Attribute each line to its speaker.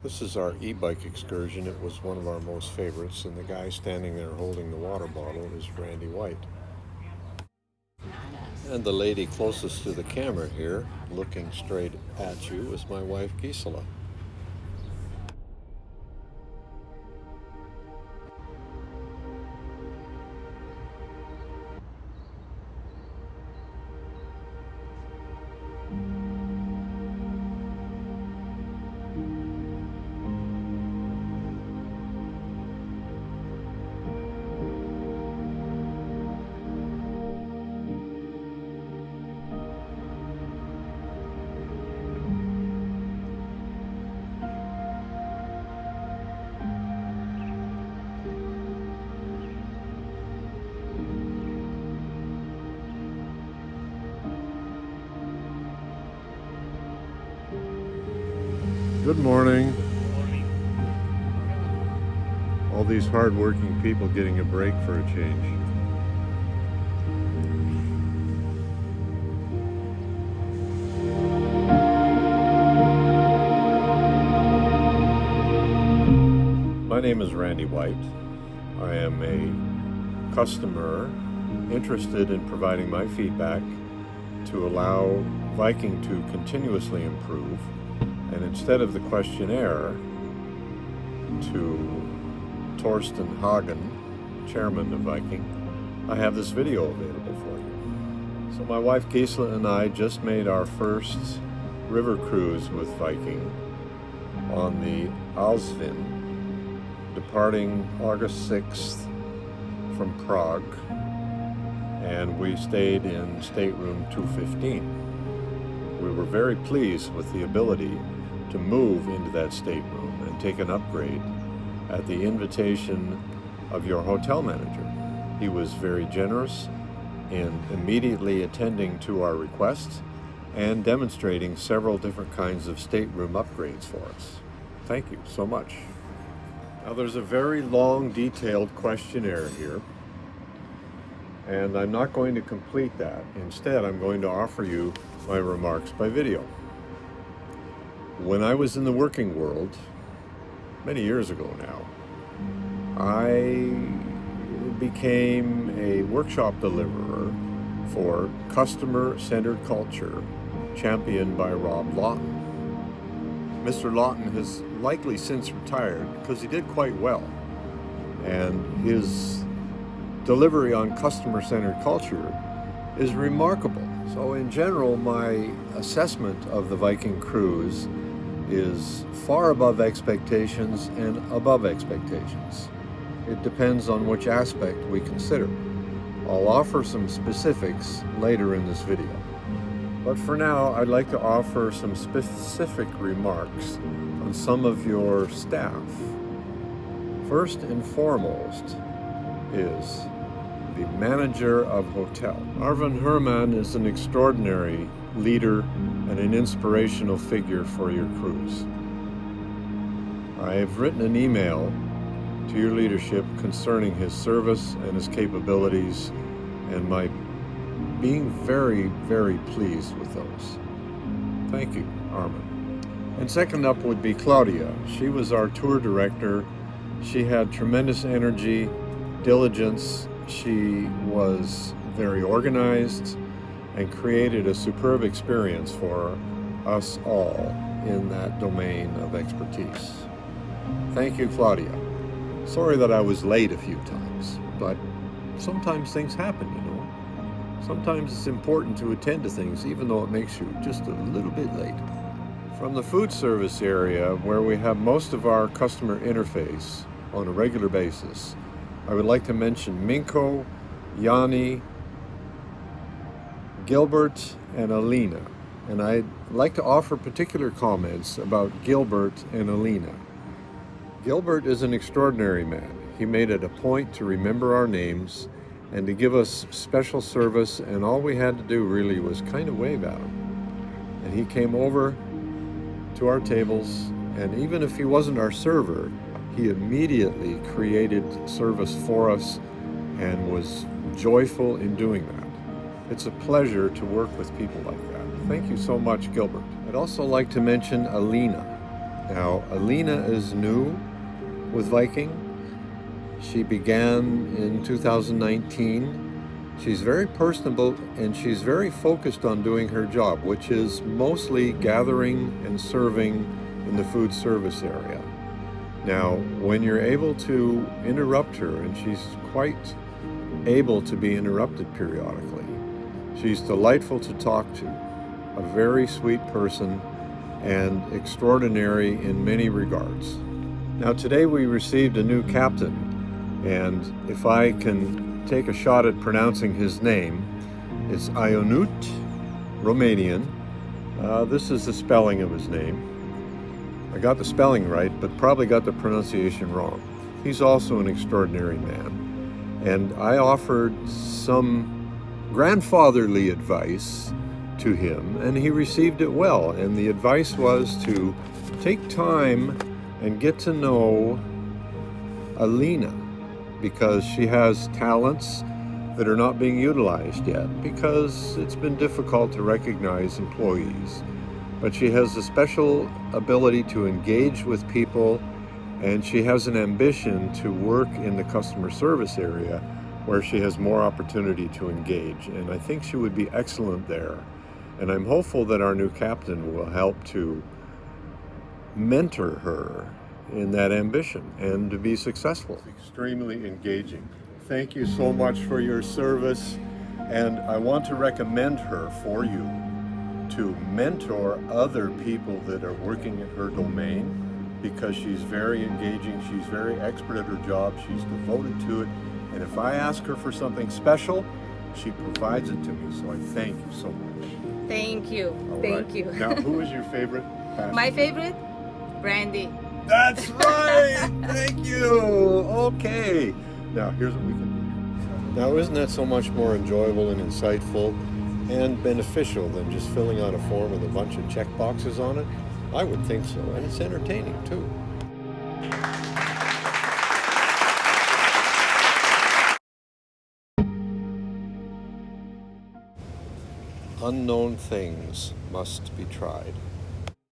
Speaker 1: This is our e-bike excursion. It was one of our most favorites, and the guy standing there holding the water bottle is Randy White. And the lady closest to the camera here, looking straight at you, is my wife Gisela. Good morning. All these hard-working people getting a break for a change. My name is Randy White. I am a customer interested in providing my feedback to allow Viking to continuously improve. And instead of the questionnaire to Torsten Hagen, chairman of Viking, I have this video available for you. So my wife Gisela and I just made our first river cruise with Viking on the Alsvin, departing August 6th from Prague, and we stayed in stateroom 215. We were very pleased with the ability to move into that stateroom and take an upgrade at the invitation of your hotel manager. He was very generous in immediately attending to our requests and demonstrating several different kinds of stateroom upgrades for us. Thank you so much. Now there's a very long, detailed questionnaire here, and I'm not going to complete that. Instead, I'm going to offer you my remarks by video. When I was in the working world, many years ago now, I became a workshop deliverer for customer-centered culture championed by Rob Lawton. Mr. Lawton has likely since retired because he did quite well, and his delivery on customer-centered culture is remarkable. So in general, my assessment of the Viking cruise is far above expectations and above expectations. It depends on which aspect we consider. I'll offer some specifics later in this video. But for now, I'd like to offer some specific remarks on some of your staff. First and foremost is the manager of hotel. Arvin Herman is an extraordinary leader and an inspirational figure for your cruise. I have written an email to your leadership concerning his service and his capabilities, and my being very, very pleased with those. Thank you, Armin. And second up would be Claudia. She was our tour director. She had tremendous energy, diligence. She was very organized and created a superb experience for us all in that domain of expertise. Thank you, Claudia. Sorry that I was late a few times, but sometimes things happen, you know. Sometimes it's important to attend to things even though it makes you just a little bit late. From the food service area, where we have most of our customer interface on a regular basis, I would like to mention Minko, Yanni, Gilbert, and Alina. And I'd like to offer particular comments about Gilbert and Alina. Gilbert is an extraordinary man. He made it a point to remember our names and to give us special service, and all we had to do really was kind of wave at him. And he came over to our tables, and even if he wasn't our server, he immediately created service for us and was joyful in doing that. It's a pleasure to work with people like that. Thank you so much, Gilbert. I'd also like to mention Alina. Now, Alina is new with Viking. She began in 2019. She's very personable and she's very focused on doing her job, which is mostly gathering and serving in the food service area. Now, when you're able to interrupt her, and she's quite able to be interrupted periodically, she's delightful to talk to, a very sweet person and extraordinary in many regards. Now, today we received a new captain, and if I can take a shot at pronouncing his name, it's Ionut, Romanian. This is the spelling of his name. I got the spelling right, but probably got the pronunciation wrong. He's also an extraordinary man. And I offered some grandfatherly advice to him, and he received it well. And the advice was to take time and get to know Alina, because she has talents that are not being utilized yet, because it's been difficult to recognize employees. But she has a special ability to engage with people, and she has an ambition to work in the customer service area where she has more opportunity to engage. And I think she would be excellent there. And I'm hopeful that our new captain will help to mentor her in that ambition and to be successful. It's extremely engaging. Thank you so much for your service, and I want to recommend her for you to mentor other people that are working in her domain, because she's very engaging, she's very expert at her job, she's devoted to it, and if I ask her for something special, she provides it to me, so I thank you so much.
Speaker 2: Thank you.
Speaker 1: All
Speaker 2: Thank
Speaker 1: right.
Speaker 2: you.
Speaker 1: Now, who is your favorite passenger?
Speaker 2: My favorite? Brandy.
Speaker 1: That's right! Thank you! Okay. Now, here's what we can do. Now, isn't that so much more enjoyable and insightful and beneficial than just filling out a form with a bunch of check boxes on it? I would think so, and it's entertaining too. Unknown things must be tried.